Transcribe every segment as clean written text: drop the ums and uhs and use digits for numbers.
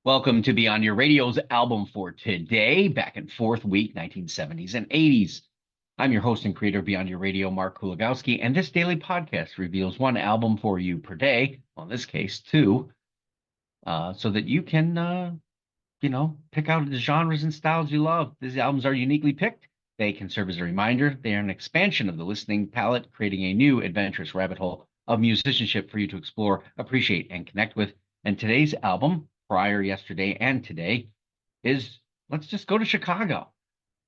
Welcome to Beyond Your Radio's album for today, back and forth week, 1970s and 80s. I'm your host and creator of Beyond Your Radio, Mark Kulagowski, and this daily podcast reveals one album for you per day, well, in this case, two, so that you can, pick out the genres and styles you love. These albums are uniquely picked. They can serve as a reminder. They are an expansion of the listening palette, creating a new adventurous rabbit hole of musicianship for you to explore, appreciate, and connect with. And today's album, prior, yesterday, and today, is let's just go to Chicago.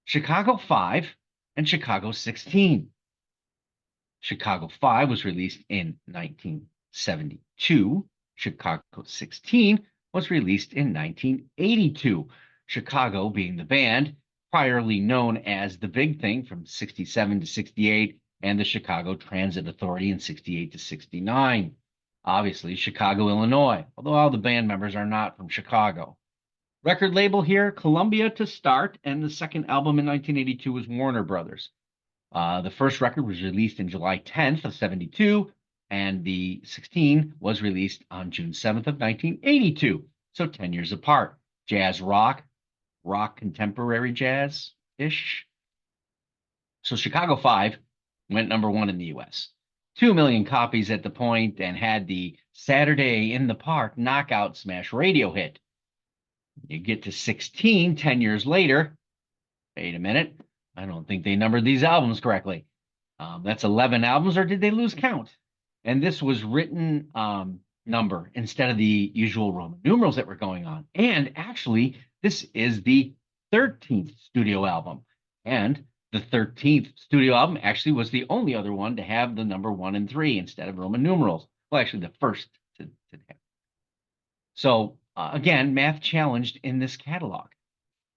Chicago 5 and Chicago 16. Chicago 5 was released in 1972. Chicago 16 was released in 1982. Chicago being the band, priorly known as The Big Thing from 67 to 68, and the Chicago Transit Authority in 68 to 69. Obviously, Chicago, Illinois, although all the band members are not from Chicago. Record label here, Columbia to start, and the second album in 1982 was Warner Brothers. The first record was released in July 10th of 72, and the 16 was released on June 7th of 1982, so 10 years apart. Jazz rock contemporary jazz-ish. So Chicago 5 went number one in the U.S. 2 million copies at the point and had the Saturday in the Park knockout smash radio hit. You get to 16, 10 years later. Wait a minute. I don't think they numbered these albums correctly. That's 11 albums, or did they lose count? And this was written number instead of the usual Roman numerals that were going on. And actually, this is the 13th studio album. And the 13th studio album actually was the only other one to have the number 1 and 3 instead of Roman numerals. Well, actually, the first to have. So, again, math challenged in this catalog.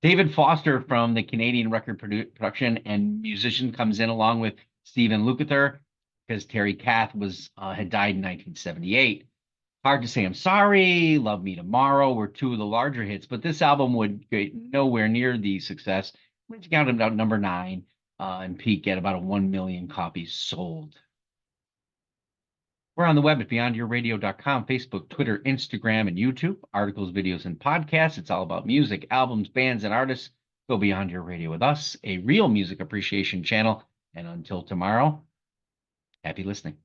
David Foster from the Canadian record production and musician comes in along with Stephen Lukather because Terry Kath had died in 1978. Hard to Say I'm Sorry, Love Me Tomorrow were two of the larger hits, but this album would get nowhere near the success. Reaching out about number 9 and peak at about 1 million copies sold. We're on the web at beyondyourradio.com, Facebook, Twitter, Instagram, and YouTube. Articles, videos, and podcasts. It's all about music, albums, bands, and artists. Go Beyond Your Radio with us, a real music appreciation channel. And until tomorrow, happy listening.